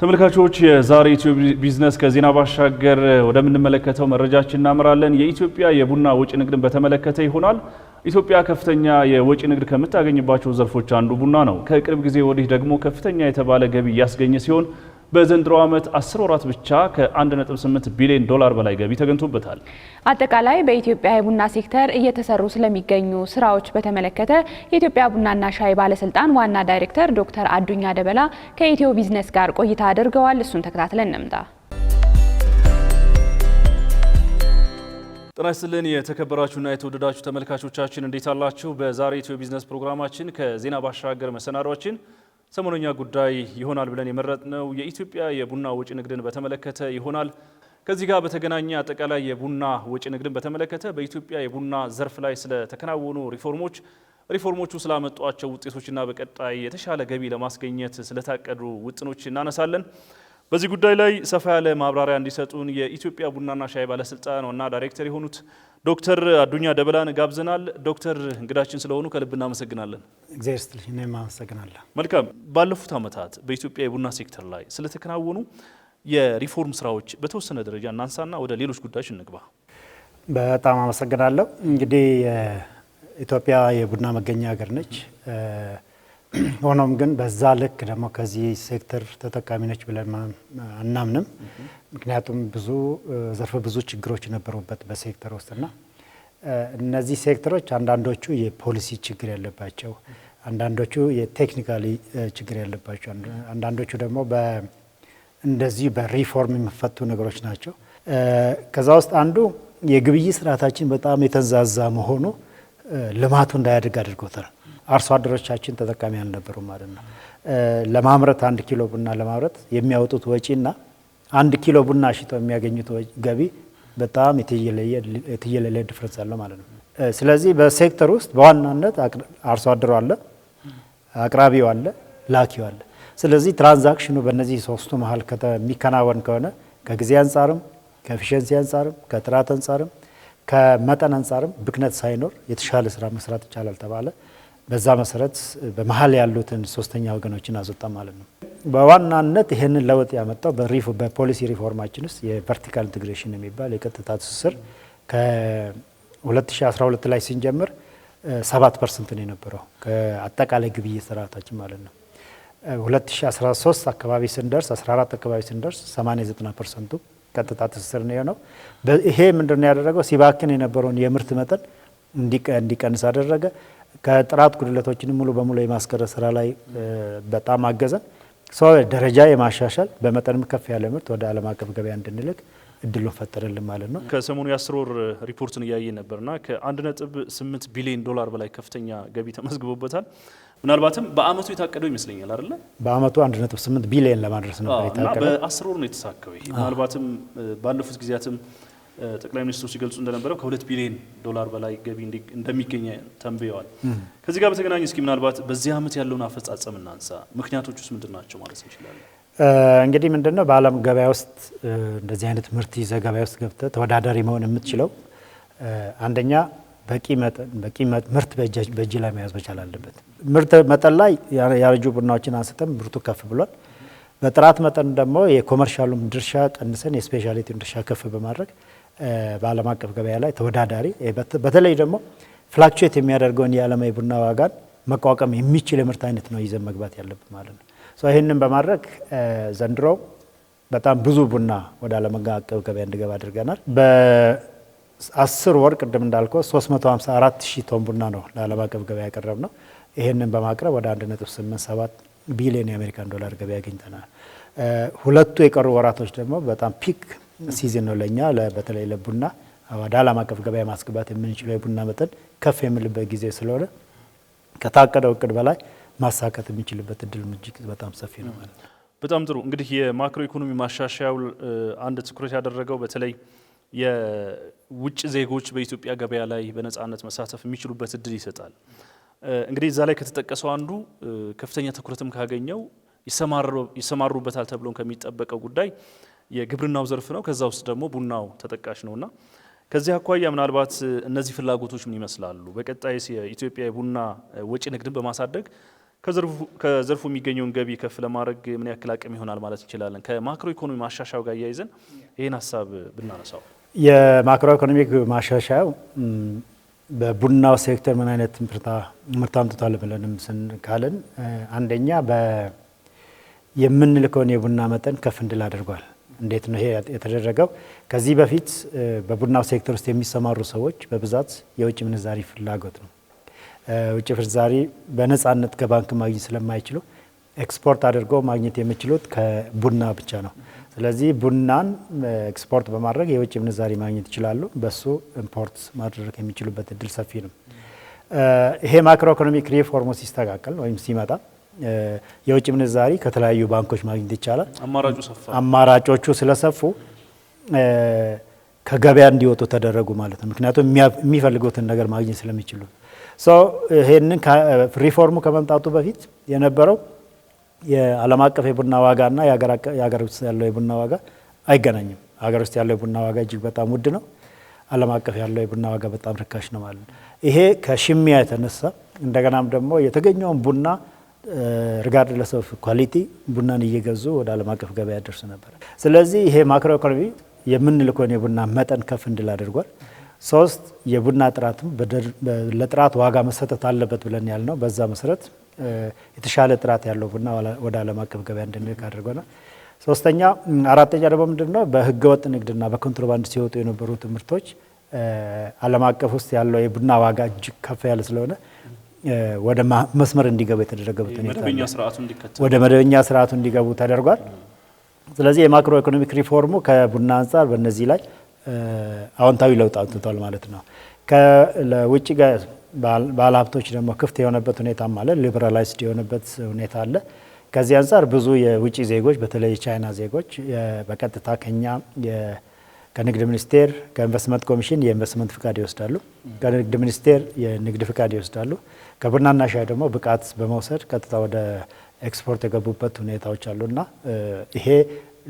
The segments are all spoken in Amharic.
ተመልካቾች የዛሬ ኢትዮ ቢዝነስ ከዜና ባሻገር ወደምንመለከተው መረጃችን እናመራለን። የኢትዮጵያ የቡና ወጪ ንግድን በተመለከተ ይሆናል። ኢትዮጵያ ከፍተኛ የወጪ ንግድ ከምታገኝባቸው ዘርፎች አንዱ ቡና ነው። ከቅርብ ጊዜ ወዲህ ደግሞ ከፍተኛ የተባለ ገቢ እያስገኘ ሲሆን በዘንድሮ ዓመት 10 ወራት ብቻ ከ1.8 ቢሊዮን ዶላር በላይ ገቢ ተገኝቶበታል። አጠቃላይ በኢትዮጵያ የቡና ሴክተር እየተሰሩ ስለሚገኙ ስራዎች በተመለከተ የኢትዮጵያ ቡናና ሻይ ባለስልጣን ዋና ዳይሬክተር ዶክተር አዱኛ ደበላ ከኢትዮ ቢዝነስ ጋር ቆይታ አድርገዋል። እሱን ተከታትለን እንምጣ። ጤና ይስጥልን የተከበራችሁና የተወደዳችሁ ተመልካቾቻችን እንዴት አላችሁ? በዛሬ ኢትዮ ቢዝነስ ፕሮግራማችን ከዜና ባሻገር መሰናዷችን ሰሞነኛ ጉዳይ ይሆናል ብለን የመረጥነው የኢትዮጵያ የቡና ወጪ ንግድን በተመለከተ ይሆናል። ከዚህ ጋር በተገናኘ አጠቃላይ የቡና ወጪ ንግድን በተመለከተ በኢትዮጵያ የቡና ዘርፍ ላይ ስለተከናወኑ ሪፎርሞቹ ስላመጧቸው ውጤቶችና በቀጣይ የተሻለ ገቢ ለማስገኘት ስለታቀዱ ውጥኖች እናነሳለን። በዚህ ጉዳይ ላይ ሰፋ ያለ ማብራሪያ እንዲሰጡን የኢትዮጵያ ቡናና ሻይ ባለስልጣን ዋና ዳይሬክተር የሆኑት ዶክተር አዱኛ ደበላን ጋብዘናል። ዶክተር እንግዳችን ስለሆኑ ከልብ እናመሰግናለን። እግዚአብሔር ይስጥልኝ። እኔም አመሰግናለሁ። መልካም። ባለፉት ዓመታት በኢትዮጵያ የቡና ሴክተር ላይ ስለተከናወኑ የሪፎርም ስራዎች በተወሰነ ደረጃ እናንሳና ወደ ሌሎች ጉዳዮች እንግባ። በጣም አመሰግናለሁ። እንግዲህ ኢትዮጵያ የቡና መገኛ ሀገር ነች። ሆኖም ግን በዛ ልክ ደግሞ ከዚህ ሴክተር ተጠቃሚ ነች ብለን አናምንም። ምክንያቱም ዘርፈ ብዙ ችግሮች ነበሩበት በሴክተር ውስጥና እነዚህ ሴክተሮች አንዳንዶቹ የፖሊሲ ችግር ያለባቸው፣ አንዳንዶቹ የቴክኒካሊ ችግር ያለባቸው፣ አንዳንዶቹ ደግሞ እንደዚህ በሪፎርም የሚፈቱ ነገሮች ናቸው። ከዛ ውስጥ አንዱ የግብይት ስርዓታችን በጣም የተንዛዛ መሆኑ ልማቱ እንዳያድግ አድርጎታል። አርሶ አደሮቻችን ተጠቃሚ አልነበሩም ማለት ነው። ለማምረት 1 ኪሎ ቡና ለማምረት የሚያወጡት ወጪና 1 ኪሎ ቡና ሽጠው የሚያገኙት ገቢ በጣም የትየለሌ ዲፍረንስ አለው ማለት ነው። ስለዚህ በሴክተር ውስጥ በዋናነት አርሶ አደሩ አለ፣ አቅራቢው አለ፣ ላኪው አለ። ስለዚህ ትራንዛክሽኑ በእነዚህ ሶስቱ መሀል የሚከናወን ከሆነ ከጊዜ አንጻርም፣ ከኤፊሽንሲ አንጻርም፣ ከጥራት አንጻርም፣ ከመጠን አንጻርም ብክነት ሳይኖር የተሻለ ስራ መስራት ይቻላል ተባለ። በዛ መሰረት በመሀል ያሉትን ሶስተኛ ወገኖችን አስወጣ ማለት ነው። በዋናነት ይህንን ለውጥ ያመጣው በፖሊሲ ሪፎርማችን ውስጥ የቨርቲካል ኢንቴግሬሽን የሚባል የቀጥታ ትስስር ከ2012 ላይ ሲንጀምር 7% ነው የነበረው ከአጠቃላይ ግብይት ስርዓታችን ማለት ነው። 2013 አካባቢ ስንደርስ 14 አካባቢ ስንደርስ 80-90% ቀጥታ ትስስር ነው የሆነው። ይሄ ምንድነው ያደረገው? ሲባክን የነበረውን የምርት መጠን እንዲቀንስ አደረገ። ከጥራት ጉድለቶችን ሙሉ በሙሉ የማስቀረት ስራ ላይ በጣም አገዘን። ደረጃ የማሻሻል በመጠንም ከፍ ያለ ምርት ወደ ዓለም አቀፍ ገበያ እንድንልክ እድሉን ፈጠረልን ማለት ነው። ከሰሞኑ የ10 ወር ሪፖርትን እያየ ነበርና ከ1.8 ቢሊዮን ዶላር በላይ ከፍተኛ ገቢ ተመዝግቦበታል። ምናልባትም በአመቱ የታቀደው ይመስለኛል አይደለ? በአመቱ 1.8 ቢሊዮን ለማድረስ ነበር የታቀደው። በ10 ወር ነው የተሳካው። ይሄ ምናልባትም ባለፉት ጊዜያትም ጠቅላይ ሚኒስትሩ ሲገልጹ እንደነበረው ከ2 ቢሊዮን ዶላር በላይ ገቢ እንደሚገኝ ተንብየዋል። ከዚህ ጋር በተገናኘ እስኪ ምናልባት በዚህ አመት ያለውን አፈጻጸም እናንሳ። ምክንያቶቹስ ምንድን ናቸው ማለት እንችላለን? እንግዲህ ምንድነው በዓለም ገበያ ውስጥ እንደዚህ አይነት ምርት ይዘህ ገበያ ውስጥ ገብተህ ተወዳዳሪ መሆን የምትችለው አንደኛ በቂ ምርት በእጅ ላይ መያዝ መቻል አለበት። ምርት መጠን ላይ ያረጁ ቡናዎችን አንስተን ምርቱ ከፍ ብሏል። በጥራት መጠን ደግሞ የኮመርሻሉን ድርሻ ቀንሰን የስፔሻሊቲውን ድርሻ ከፍ በማድረግ በዓለም አቀፍ ገበያ ላይ ተወዳዳሪ በተለይ ደግሞ ፍላክቹዌት የሚያደርገውን የዓለም የቡና ዋጋን መቋቋም የሚችል የምርት አይነት ነው ይዘን መግባት ያለብን ማለት ነው። ይህንን በማድረግ ዘንድሮ በጣም ብዙ ቡና ወደ ዓለም አቀፍ ገበያ እንዲገባ አድርገናል። በ10 ወር ቅድም እንዳልከው 354,000 ቶን ቡና ነው ለዓለም አቀፍ ገበያ ያቀረብ ነው። ይህንን በማቅረብ ወደ 1.87 ቢሊዮን የአሜሪካን ዶላር ገበያ አግኝተናል። ሁለቱ የቀሩ ወራቶች ደግሞ በጣም ፒክ ሲዝን ነው ለኛ በተለይ ለቡና ወደ ዓለም አቀፍ ገበያ ማስገባት የምንችለው የቡና መጠን ከፍ የሚልበት ጊዜ ስለሆነ ከታቀደው እቅድ በላይ ማሳካት የሚችልበት እድል እጅግ በጣም ሰፊ ነው ማለት ነው። በጣም ጥሩ። እንግዲህ የማክሮ ኢኮኖሚ ማሻሻያው አንድ ትኩረት ያደረገው በተለይ የውጭ ዜጎች በኢትዮጵያ ገበያ ላይ በነፃነት መሳተፍ የሚችሉበት እድል ይሰጣል። እንግዲህ እዛ ላይ ከተጠቀሰው አንዱ ከፍተኛ ትኩረትም ካገኘው ይሰማሩበታል ተብሎ ከሚጠበቀው ጉዳይ የግብርናው ዘርፍ ነው። ከዛ ውስጥ ደግሞ ቡናው ተጠቃሽ ነውና ከዚህ አኳያ ምናልባት እነዚህ ፍላጎቶች ምን ይመስላሉ? በቀጣይስ የኢትዮጵያ የቡና ወጪ ንግድን በማሳደግ ከዘርፉ የሚገኘውን ገቢ ከፍ ለማድረግ ምን ያክል አቅም ይሆናል ማለት እንችላለን? ከማክሮ ኢኮኖሚ ማሻሻያው ጋር እያይዘን ይህን ሀሳብ ብናነሳው። የማክሮ ኢኮኖሚክ ማሻሻያው በቡናው ሴክተር ምን አይነት ምርት አምጥቷል ብለንም ካልን አንደኛ የምንልከውን የቡና መጠን ከፍ እንድል አድርጓል። እንዴት ነው ይሄ የተደረገው? ከዚህ በፊት በቡናው ሴክተር ውስጥ የሚሰማሩ ሰዎች በብዛት የውጭ ምንዛሪ ፍላጎት ነው። ውጭ ምንዛሪ በነፃነት ከባንክ ማግኘት ስለማይችሉ ኤክስፖርት አድርገው ማግኘት የሚችሉት ከቡና ብቻ ነው። ስለዚህ ቡናን ኤክስፖርት በማድረግ የውጭ ምንዛሪ ማግኘት ይችላሉ። በሱ ኢምፖርት ማድረግ የሚችሉበት እድል ሰፊ ነው። ይሄ ማክሮ ኢኮኖሚክ ሪፎርሙ ሲስተካከል ወይም ሲመጣ የውጭ ምንዛሪ ከተለያዩ ባንኮች ማግኘት ይቻላል። አማራጮቹ ስለሰፉ ከገበያ እንዲወጡ ተደረጉ ማለት ነው። ምክንያቱም የሚፈልጉትን ነገር ማግኘት ስለሚችሉ ይሄንን ሪፎርሙ ከመምጣቱ በፊት የነበረው የዓለም አቀፍ የቡና ዋጋና የሀገር ውስጥ ያለው የቡና ዋጋ አይገናኝም። ሀገር ውስጥ ያለው የቡና ዋጋ እጅግ በጣም ውድ ነው። ዓለም አቀፍ ያለው የቡና ዋጋ በጣም ርካሽ ነው ማለት ነው። ይሄ ከሽሚያ የተነሳ እንደገናም ደግሞ የተገኘውን ቡና ሪጋርድለስ ኦፍ ኳሊቲ ቡናን እየገዙ ወደ ዓለም አቀፍ ገበያ ደርስ ነበር። ስለዚህ ይሄ ማክሮ ኢኮኖሚ የምንልከውን የቡና መጠን ከፍ እንድል አድርጓል። 3 የቡና ጥራትም ለጥራት ዋጋ መሰጠት አለበት ብለን ያልነው በዛ መሰረት የተሻለ ጥራት ያለው ቡና ወደ ዓለም አቀፍ ገበያ እንድንልክ አድርጎናል። አራተኛ ደግሞ ምንድነው በህገወጥ ንግድና በኮንትሮባንድ ሲወጡ የነበሩ ምርቶች ዓለም አቀፍ ውስጥ ያለው የቡና ዋጋ እጅግ ከፍ ያለ ስለሆነ ወደ መስመር እንዲገቡ የተደረገበት ሁኔታ ወደ መደበኛ ስርዓቱ እንዲገቡ ተደርጓል። ስለዚህ የማክሮ ኢኮኖሚክ ሪፎርሙ ከቡና አንጻር በእነዚህ ላይ አዎንታዊ ለውጥ አምጥቷል ማለት ነው። ለውጭ ባለሀብቶች ደግሞ ክፍት የሆነበት ሁኔታም አለ፣ ሊበራላይዝድ የሆነበት ሁኔታ አለ። ከዚህ አንጻር ብዙ የውጭ ዜጎች በተለይ የቻይና ዜጎች በቀጥታ ከንግድ ሚኒስቴር ከኢንቨስትመንት ኮሚሽን የኢንቨስትመንት ፍቃድ ይወስዳሉ። ከንግድ ሚኒስቴር የንግድ ፍቃድ ይወስዳሉ። ከቡናና ሻይ ደግሞ ብቃት በመውሰድ ቀጥታ ወደ ኤክስፖርት የገቡበት ሁኔታዎች አሉና ይሄ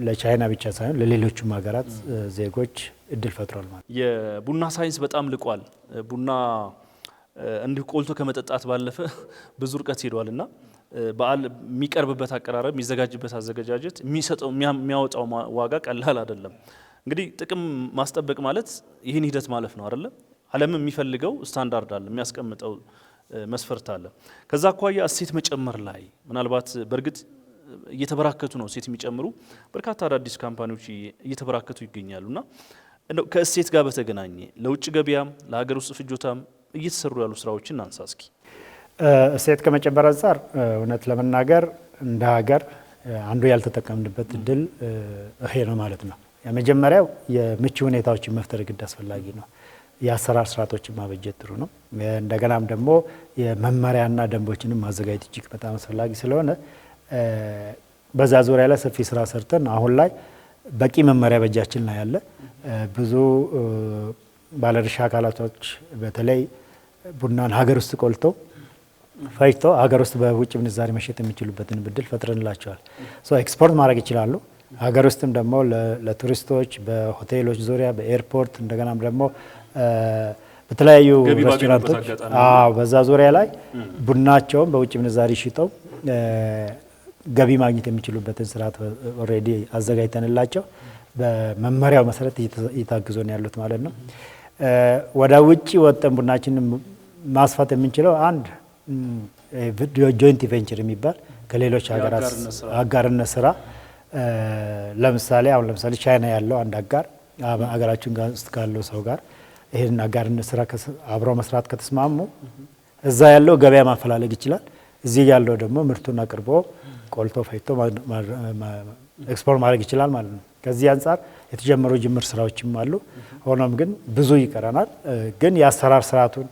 ለቻይና ብቻ ሳይሆን ለሌሎችም ሀገራት ዜጎች እድል ፈጥሯል ማለት። የቡና ሳይንስ በጣም ልቋል። ቡና እንዲሁ ቆልቶ ከመጠጣት ባለፈ ብዙ ርቀት ሄዷልና በዓል የሚቀርብበት አቀራረብ፣ የሚዘጋጅበት አዘገጃጀት፣ የሚያወጣው ዋጋ ቀላል አይደለም። እንግዲህ ጥቅም ማስጠበቅ ማለት ይህን ሂደት ማለፍ ነው አይደለም። ዓለም የሚፈልገው ስታንዳርድ አለ፣ የሚያስቀምጠው መስፈርት አለ። ከዛ አኳያ እሴት መጨመር ላይ ምናልባት በእርግጥ እየተበራከቱ ነው እሴት የሚጨምሩ በርካታ አዳዲስ ካምፓኒዎች እየተበራከቱ ይገኛሉና ከእሴት ጋር በተገናኘ ለውጭ ገበያም ለሀገር ውስጥ ፍጆታም እየተሰሩ ያሉ ስራዎችን እናንሳ እስኪ። እሴት ከመጨመር አንጻር እውነት ለመናገር እንደ ሀገር አንዱ ያልተጠቀምንበት እድል ይሄ ነው ማለት ነው። የመጀመሪያው የምቹ ሁኔታዎችን መፍጠር ግድ አስፈላጊ ነው። የአሰራር ስርዓቶችን ማበጀት ጥሩ ነው። እንደገናም ደግሞ የመመሪያና ደንቦችንም ማዘጋጀት እጅግ በጣም አስፈላጊ ስለሆነ በዛ ዙሪያ ላይ ሰፊ ስራ ሰርተን አሁን ላይ በቂ መመሪያ በእጃችን ላይ ያለ ብዙ ባለድርሻ አካላቶች በተለይ ቡናን ሀገር ውስጥ ቆልተው ፈጭተው ሀገር ውስጥ በውጭ ምንዛሪ መሸጥ የሚችሉበትን እድል ፈጥረንላቸዋል። ኤክስፖርት ማድረግ ይችላሉ። ሀገር ውስጥም ደግሞ ለቱሪስቶች በሆቴሎች ዙሪያ በኤርፖርት እንደገናም ደግሞ በተለያዩ ሬስቶራንቶች በዛ ዙሪያ ላይ ቡናቸውን በውጭ ምንዛሪ ሽጠው ገቢ ማግኘት የሚችሉበትን ስርዓት ኦልሬዲ አዘጋጅተንላቸው በመመሪያው መሰረት እየታገዙ ነው ያሉት ማለት ነው። ወደ ውጭ ወጥተን ቡናችንን ማስፋት የምንችለው አንድ ጆይንት ቬንቸር የሚባል ከሌሎች ሀገራት አጋርነት ስራ ለምሳሌ ቻይና ያለው አንድ አጋር ሀገራችን ውስጥ ካለው ሰው ጋር ይህን አጋርነት ስራ አብረው መስራት ከተስማሙ እዛ ያለው ገበያ ማፈላለግ ይችላል። እዚህ ያለው ደግሞ ምርቱን አቅርቦ ቆልቶ ፈይቶ ኤክስፖርት ማድረግ ይችላል ማለት ነው። ከዚህ አንጻር የተጀመሩ ጅምር ስራዎችም አሉ። ሆኖም ግን ብዙ ይቀረናል። ግን የአሰራር ስርዓቱን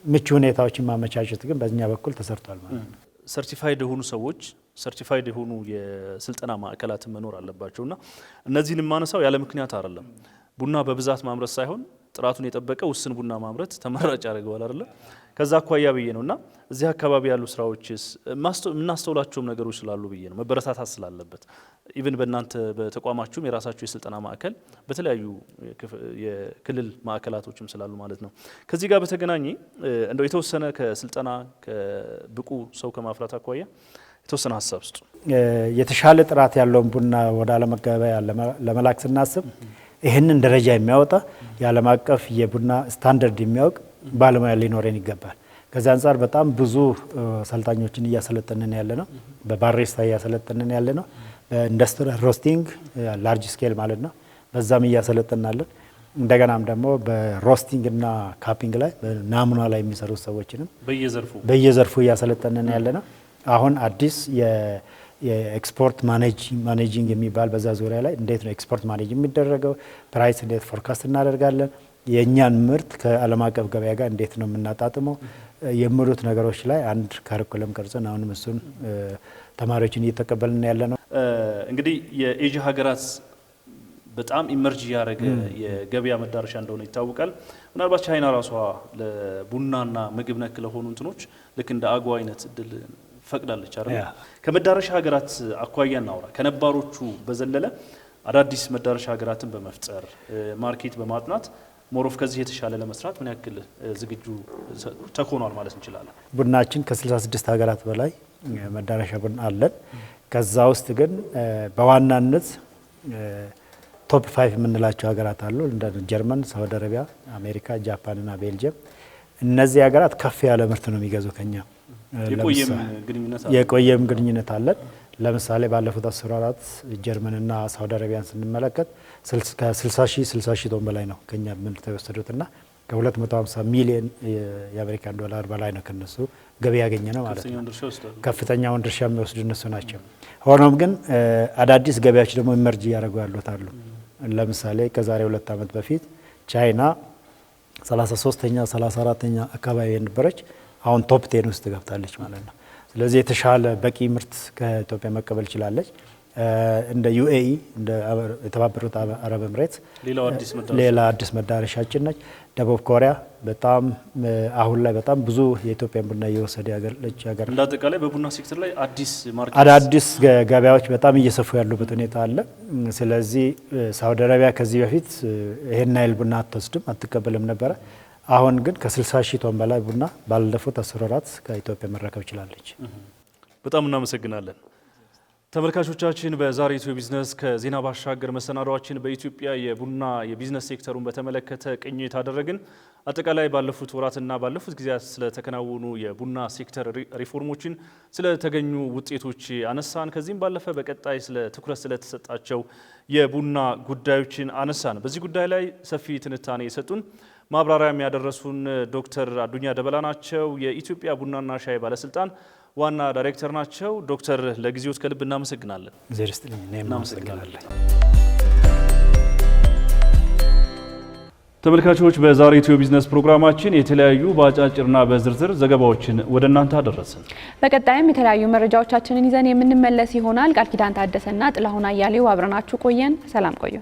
ምቹ ሁኔታዎችን ማመቻቸት ግን በእኛ በኩል ተሰርቷል ማለት ነው። ሰርቲፋይድ የሆኑ ሰዎች ሰርቲፋይድ የሆኑ የስልጠና ማዕከላትን መኖር አለባቸውና እነዚህን የማነሳው ያለ ምክንያት አይደለም። ቡና በብዛት ማምረት ሳይሆን ጥራቱን የጠበቀ ውስን ቡና ማምረት ተመራጭ ያደርገዋል አይደለ? ከዛ አኳያ ብዬ ነውና እዚህ አካባቢ ያሉ ስራዎችስ የምናስተውላቸውም ነገሮች ስላሉ ብዬ ነው መበረታታት ስላለበት ኢቭን በእናንተ በተቋማችሁም የራሳችሁ የስልጠና ማዕከል በተለያዩ የክልል ማዕከላቶችም ስላሉ ማለት ነው። ከዚህ ጋር በተገናኘ እንደው የተወሰነ ከስልጠና ከብቁ ሰው ከማፍራት አኳያ የተወሰነ ሀሳብ ስጡ። የተሻለ ጥራት ያለውን ቡና ወደ ዓለም ገበያ ለመላክ ስናስብ ይህንን ደረጃ የሚያወጣ የዓለም አቀፍ የቡና ስታንዳርድ የሚያውቅ ባለሙያ ሊኖረን ይገባል። ከዚህ አንጻር በጣም ብዙ ሰልጣኞችን እያሰለጠንን ያለ ነው። በባሪስታ እያሰለጠንን ያለ ነው። በኢንዱስትሪያል ሮስቲንግ ላርጅ ስኬል ማለት ነው፣ በዛም እያሰለጠናለን። እንደገናም ደግሞ በሮስቲንግ እና ካፒንግ ላይ በናሙና ላይ የሚሰሩ ሰዎችንም በየዘርፉ እያሰለጠንን ያለ ነው። አሁን አዲስ የኤክስፖርት ማኔጂንግ የሚባል በዛ ዙሪያ ላይ እንዴት ነው ኤክስፖርት ማኔጅ የሚደረገው፣ ፕራይስ እንዴት ፎርካስት እናደርጋለን፣ የእኛን ምርት ከዓለም አቀፍ ገበያ ጋር እንዴት ነው የምናጣጥመው የሚሉት ነገሮች ላይ አንድ ካሪኩለም ቀርጸን አሁንም እሱን ተማሪዎችን እየተቀበልን ያለ ነው። እንግዲህ የኤዥያ ሀገራት በጣም ኢመርጅ ያደረገ የገበያ መዳረሻ እንደሆነ ይታወቃል። ምናልባት ቻይና ራሷ ለቡናና ምግብ ነክ ለሆኑ እንትኖች ልክ እንደ አጓ አይነት እድል ፈቅዳለች አይደል? ከመዳረሻ ሀገራት አኳያ እናውራ። ከነባሮቹ በዘለለ አዳዲስ መዳረሻ ሀገራትን በመፍጠር ማርኬት በማጥናት ሞሮፍ ከዚህ የተሻለ ለመስራት ምን ያክል ዝግጁ ተኮኗል ማለት እንችላለን? ቡናችን ከ66 ሀገራት በላይ መዳረሻ ቡና አለን። ከዛ ውስጥ ግን በዋናነት ቶፕ 5 የምንላቸው ሀገራት አሉ። እንደ ጀርመን፣ ሳውዲ አረቢያ፣ አሜሪካ፣ ጃፓን እና ቤልጅየም። እነዚህ ሀገራት ከፍ ያለ ምርት ነው የሚገዙ ከኛ። የቆየም ግንኙነት አለን። ለምሳሌ ባለፉት 10 ወራት ጀርመንና ሳውዲ አረቢያን ስንመለከት ከ60 ሺህ ቶን በላይ ነው ከኛ ምርት የወሰዱትና ከ250 ሚሊዮን የአሜሪካን ዶላር በላይ ነው ከነሱ ገቢ ያገኘ ነው ማለት ነው። ከፍተኛውን ድርሻ የሚወስዱ እነሱ ናቸው። ሆኖም ግን አዳዲስ ገበያዎች ደግሞ ኢመርጅ እያደረጉ ያሉት አሉ። ለምሳሌ ከዛሬ 2 ዓመት በፊት ቻይና 33ኛ 34ኛ አካባቢ የነበረች አሁን ቶፕ 10 ውስጥ ገብታለች ማለት ነው። ስለዚህ የተሻለ በቂ ምርት ከኢትዮጵያ መቀበል ችላለች። እንደ ዩኤኢ እንደ የተባበሩት አረብ ኤምሬት ሌላ አዲስ መዳረሻችን ነች። ደቡብ ኮሪያ በጣም አሁን ላይ በጣም ብዙ የኢትዮጵያን ቡና እየወሰደ ያገለች ሀገር። እንደ አጠቃላይ በቡና ሴክተር ላይ አዳዲስ ገበያዎች በጣም እየሰፉ ያሉበት ሁኔታ አለ። ስለዚህ ሳውዲ አረቢያ ከዚህ በፊት ይሄን ናይል ቡና አትወስድም አትቀበልም ነበረ። አሁን ግን ከ60 ሺህ ቶን በላይ ቡና ባለፉት 10 ወራት ከኢትዮጵያ መረከብ ችላለች። በጣም እናመሰግናለን። ተመልካቾቻችን በዛሬ ኢትዮ ቢዝነስ ከዜና ባሻገር መሰናዷችን በኢትዮጵያ የቡና የቢዝነስ ሴክተሩን በተመለከተ ቅኝት አደረግን። አጠቃላይ ባለፉት ወራትና ባለፉት ጊዜያት ስለተከናወኑ የቡና ሴክተር ሪፎርሞችን ስለተገኙ ውጤቶች አነሳን። ከዚህም ባለፈ በቀጣይ ትኩረት ስለተሰጣቸው የቡና ጉዳዮችን አነሳን። በዚህ ጉዳይ ላይ ሰፊ ትንታኔ የሰጡን ማብራሪያ የሚያደረሱን ዶክተር አዱኛ ደበላ ናቸው። የኢትዮጵያ ቡናና ሻይ ባለስልጣን ዋና ዳይሬክተር ናቸው። ዶክተር ለጊዜዎት ከልብ እናመሰግናለን። እናመሰግናለን። ተመልካቾች በዛሬ ኢትዮ ቢዝነስ ፕሮግራማችን የተለያዩ በአጫጭርና በዝርዝር ዘገባዎችን ወደ እናንተ አደረስን። በቀጣይም የተለያዩ መረጃዎቻችንን ይዘን የምንመለስ ይሆናል። ቃል ኪዳን ታደሰና ጥላሁን አያሌው አብረናችሁ ቆየን። ሰላም ቆዩ።